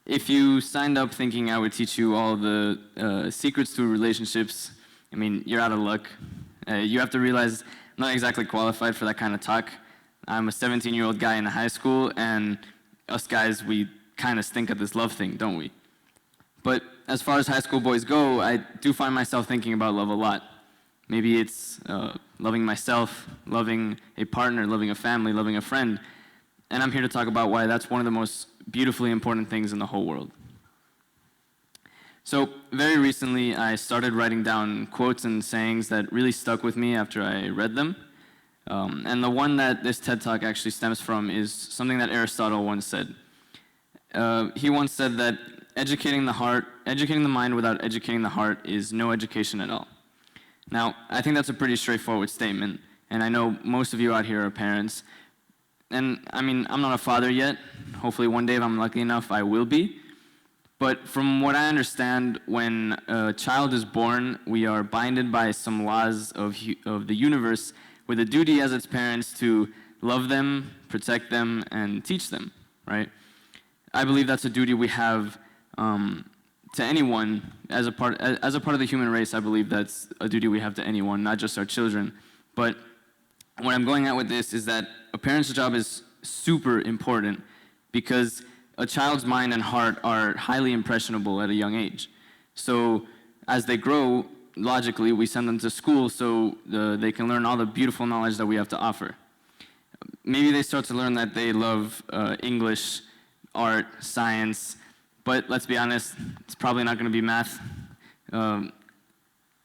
if you signed up thinking I would teach you all the secrets to relationships, I mean, you're out of luck. You have to realize I'm not exactly qualified for that kind of talk. I'm a 17-year-old guy in a high school, and us guys, we kind of stink at this love thing, don't we? But as far as high school boys go, I do find myself thinking about love a lot. Maybe it's loving myself, loving a partner, loving a family, loving a friend. And I'm here to talk about why that's one of the most beautifully important things in the whole world. So very recently, I started writing down quotes and sayings that really stuck with me after I read them. And the one that this TED Talk actually stems from is something that Aristotle once said. He once said that educating the mind without educating the heart is no education at all. Now, I think that's a pretty straightforward statement, and I know most of you out here are parents. And I mean, I'm not a father yet. Hopefully one day, if I'm lucky enough, I will be. But from what I understand, when a child is born, we are binded by some laws of the universe with a duty as its parents to love them, protect them, and teach them, right? I believe that's a duty we have to anyone. As a part of the human race, I believe that's a duty we have to anyone, not just our children. But what I'm going at with this is that a parent's job is super important because a child's mind and heart are highly impressionable at a young age. So as they grow, logically, we send them to school so they can learn all the beautiful knowledge that we have to offer. Maybe they start to learn that they love English, art, science, but let's be honest, it's probably not going to be math.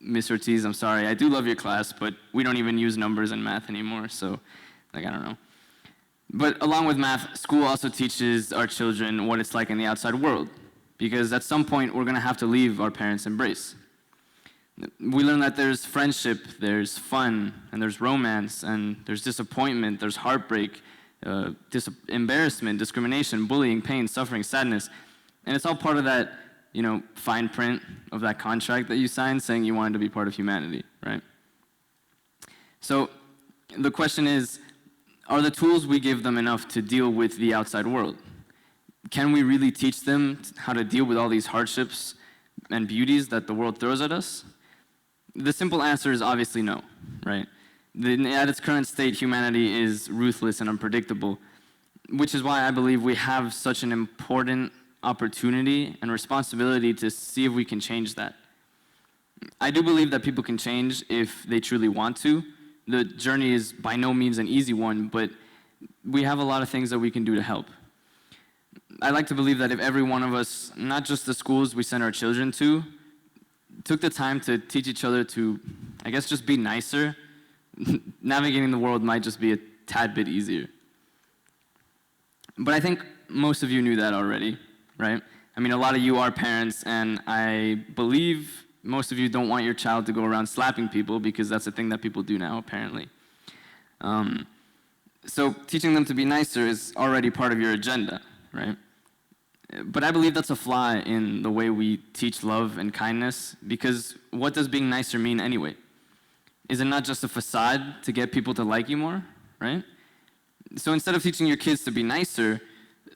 Miss Ortiz, I'm sorry, I do love your class, but we don't even use numbers in math anymore, so, I don't know. But along with math, school also teaches our children what it's like in the outside world, because at some point, we're going to have to leave our parents' embrace. We learn that there's friendship, there's fun, and there's romance, and there's disappointment, there's heartbreak, embarrassment, discrimination, bullying, pain, suffering, sadness. And it's all part of that, fine print of that contract that you signed saying you wanted to be part of humanity, right? So the question is, are the tools we give them enough to deal with the outside world? Can we really teach them how to deal with all these hardships and beauties that the world throws at us? The simple answer is obviously no, right? At its current state, humanity is ruthless and unpredictable, which is why I believe we have such an important opportunity and responsibility to see if we can change that. I do believe that people can change if they truly want to. The journey is by no means an easy one, but we have a lot of things that we can do to help. I like to believe that if every one of us, not just the schools we send our children to, took the time to teach each other to, I guess, just be nicer, navigating the world might just be a tad bit easier. But I think most of you knew that already, right? I mean, a lot of you are parents, and I believe most of you don't want your child to go around slapping people because that's a thing that people do now, apparently. So teaching them to be nicer is already part of your agenda, right? But I believe that's a flaw in the way we teach love and kindness, because what does being nicer mean anyway? Is it not just a facade to get people to like you more, right? So instead of teaching your kids to be nicer,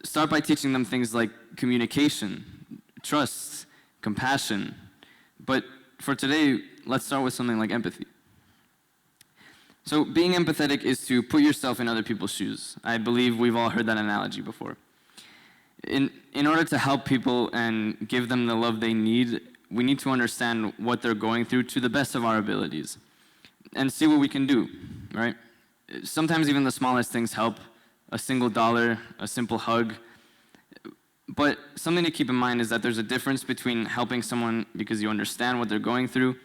start by teaching them things like communication, trust, compassion. But for today, let's start with something like empathy. So being empathetic is to put yourself in other people's shoes. I believe we've all heard that analogy before. In order to help people and give them the love they need, we need to understand what they're going through to the best of our abilities and see what we can do, right? Sometimes even the smallest things help. A single dollar, a simple hug. But something to keep in mind is that there's a difference between helping someone because you understand what they're going through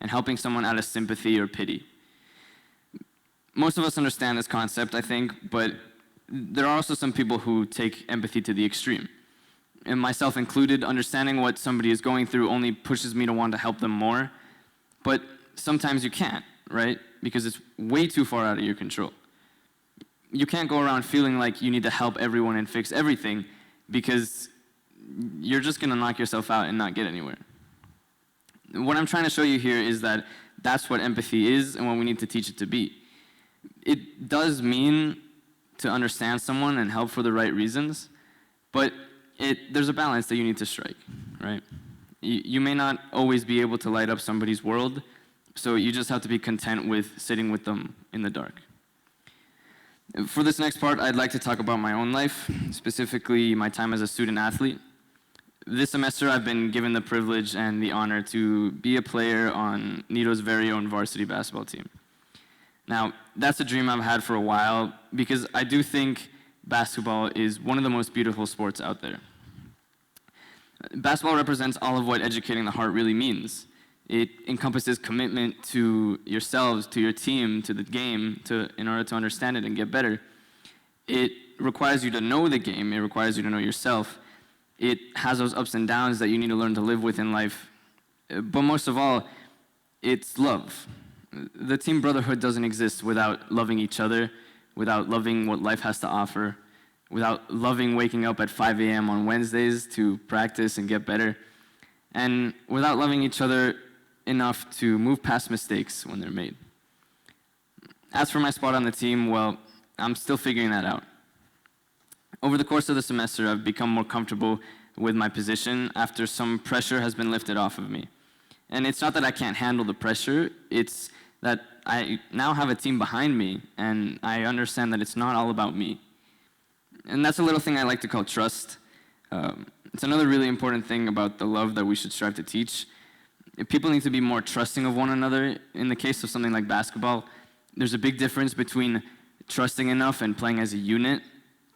and helping someone out of sympathy or pity. Most of us understand this concept, I think, but there are also some people who take empathy to the extreme. And myself included, understanding what somebody is going through only pushes me to want to help them more. But sometimes you can't, right? Because it's way too far out of your control. You can't go around feeling like you need to help everyone and fix everything, because you're just going to knock yourself out and not get anywhere. What I'm trying to show you here is that that's what empathy is and what we need to teach it to be. It does mean to understand someone and help for the right reasons, but there's a balance that you need to strike, right? You may not always be able to light up somebody's world, so you just have to be content with sitting with them in the dark. For this next part, I'd like to talk about my own life, specifically my time as a student athlete. This semester, I've been given the privilege and the honor to be a player on Nido's very own varsity basketball team. Now, that's a dream I've had for a while because I do think basketball is one of the most beautiful sports out there. Basketball represents all of what educating the heart really means. It encompasses commitment to yourselves, to your team, to the game, in order to understand it and get better. It requires you to know the game. It requires you to know yourself. It has those ups and downs that you need to learn to live with in life. But most of all, it's love. The team brotherhood doesn't exist without loving each other, without loving what life has to offer, without loving waking up at 5 a.m. on Wednesdays to practice and get better, and without loving each other enough to move past mistakes when they're made. As for my spot on the team, well, I'm still figuring that out. Over the course of the semester, I've become more comfortable with my position after some pressure has been lifted off of me. And it's not that I can't handle the pressure, it's that I now have a team behind me, and I understand that it's not all about me. And that's a little thing I like to call trust. It's another really important thing about the love that we should strive to teach. People need to be more trusting of one another. In the case of something like basketball, there's a big difference between trusting enough and playing as a unit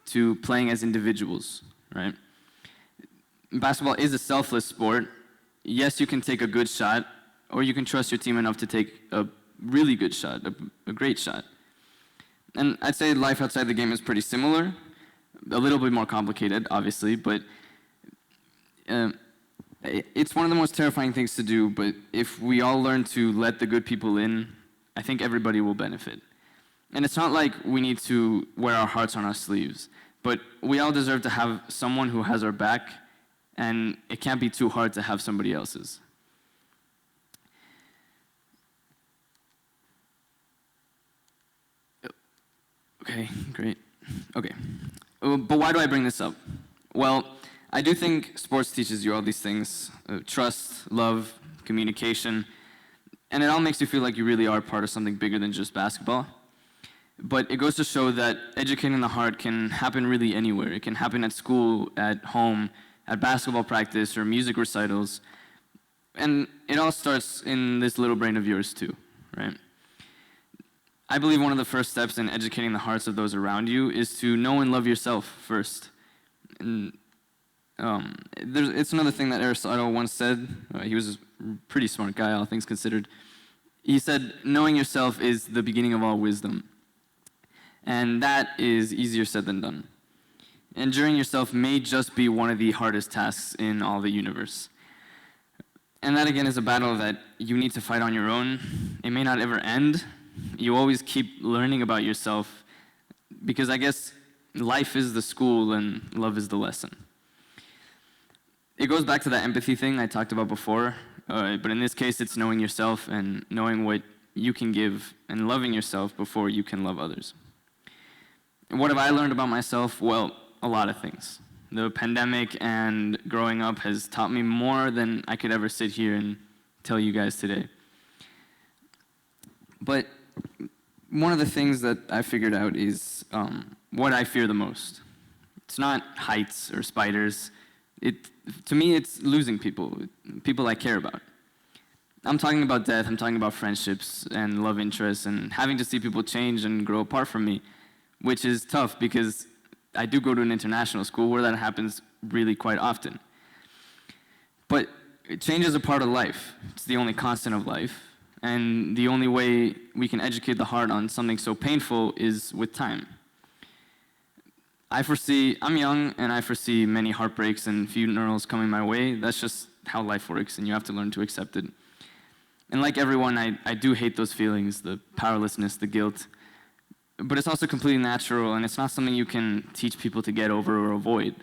to playing as individuals, right? Basketball is a selfless sport. Yes, you can take a good shot, or you can trust your team enough to take a really good shot, a great shot. And I'd say life outside the game is pretty similar, a little bit more complicated, obviously, but it's one of the most terrifying things to do, but if we all learn to let the good people in, I think everybody will benefit. And it's not like we need to wear our hearts on our sleeves, but we all deserve to have someone who has our back, and it can't be too hard to have somebody else's. Okay, great. Okay. But why do I bring this up? Well, I do think sports teaches you all these things, trust, love, communication, and it all makes you feel like you really are part of something bigger than just basketball. But it goes to show that educating the heart can happen really anywhere. It can happen at school, at home, at basketball practice, or music recitals. And it all starts in this little brain of yours too, right? I believe one of the first steps in educating the hearts of those around you is to know and love yourself first. And it's another thing that Aristotle once said. He was a pretty smart guy, all things considered. He said, knowing yourself is the beginning of all wisdom. And that is easier said than done. Enduring yourself may just be one of the hardest tasks in all the universe. And that, again, is a battle that you need to fight on your own. It may not ever end. You always keep learning about yourself because I guess life is the school and love is the lesson. It goes back to that empathy thing I talked about before, but in this case, it's knowing yourself and knowing what you can give and loving yourself before you can love others. What have I learned about myself? Well, a lot of things. The pandemic and growing up has taught me more than I could ever sit here and tell you guys today. But one of the things that I figured out is what I fear the most. It's not heights or spiders. To me, it's losing people I care about. I'm talking about death, I'm talking about friendships and love interests and having to see people change and grow apart from me, which is tough because I do go to an international school where that happens really quite often. But change is a part of life. It's the only constant of life. And the only way we can educate the heart on something so painful is with time. I'm young, and I foresee many heartbreaks and funerals coming my way. That's just how life works, and you have to learn to accept it. And like everyone, I do hate those feelings, the powerlessness, the guilt. But it's also completely natural, and it's not something you can teach people to get over or avoid.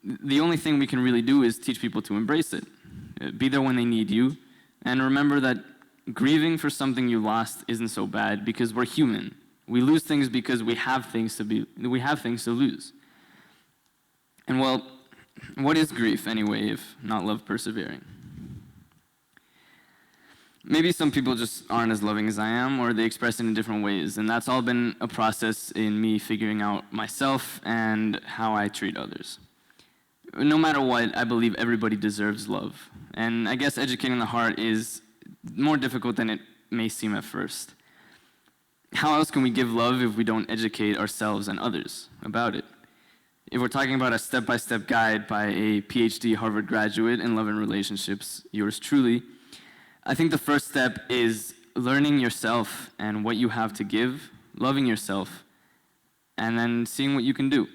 The only thing we can really do is teach people to embrace it. Be there when they need you, and remember that grieving for something you lost isn't so bad because we're human. We lose things because we have things to lose. And well, what is grief anyway, if not love persevering? Maybe some people just aren't as loving as I am, or they express it in different ways, and that's all been a process in me figuring out myself and how I treat others. No matter what, I believe everybody deserves love, and I guess educating the heart is more difficult than it may seem at first. How else can we give love if we don't educate ourselves and others about it? If we're talking about a step-by-step guide by a PhD Harvard graduate in love and relationships, yours truly, I think the first step is learning yourself and what you have to give, loving yourself, and then seeing what you can do.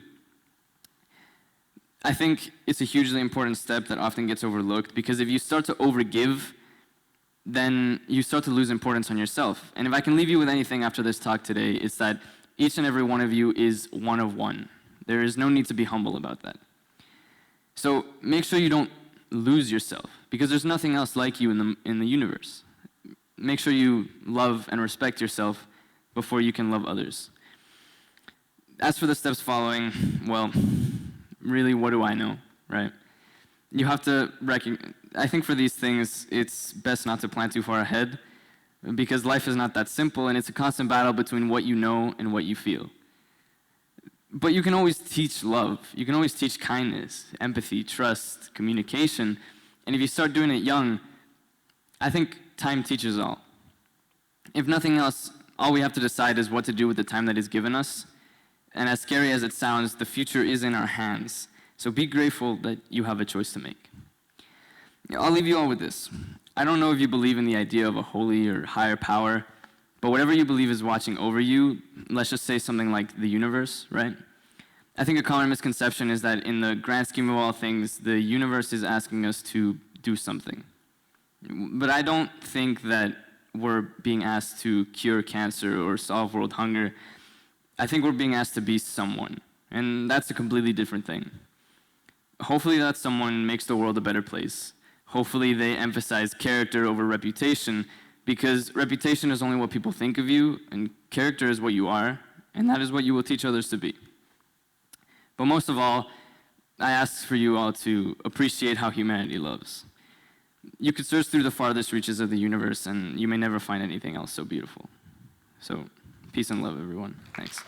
I think it's a hugely important step that often gets overlooked, because if you start to overgive, then you start to lose importance on yourself. And if I can leave you with anything after this talk today, it's that each and every one of you is one of one. There is no need to be humble about that. So make sure you don't lose yourself, because there's nothing else like you in the universe. Make sure you love and respect yourself before you can love others. As for the steps following, well, really, what do I know, right? You have to recognize, I think for these things, it's best not to plan too far ahead, because life is not that simple, and it's a constant battle between what you know and what you feel. But you can always teach love. You can always teach kindness, empathy, trust, communication. And if you start doing it young, I think time teaches all. If nothing else, all we have to decide is what to do with the time that is given us. And as scary as it sounds, the future is in our hands. So be grateful that you have a choice to make. I'll leave you all with this. I don't know if you believe in the idea of a holy or higher power, but whatever you believe is watching over you, let's just say something like the universe, right? I think a common misconception is that in the grand scheme of all things, the universe is asking us to do something. But I don't think that we're being asked to cure cancer or solve world hunger. I think we're being asked to be someone, and that's a completely different thing. Hopefully that someone makes the world a better place. Hopefully they emphasize character over reputation, because reputation is only what people think of you, and character is what you are, and that is what you will teach others to be. But most of all, I ask for you all to appreciate how humanity loves. You could search through the farthest reaches of the universe, and you may never find anything else so beautiful. So, peace and love, everyone. Thanks.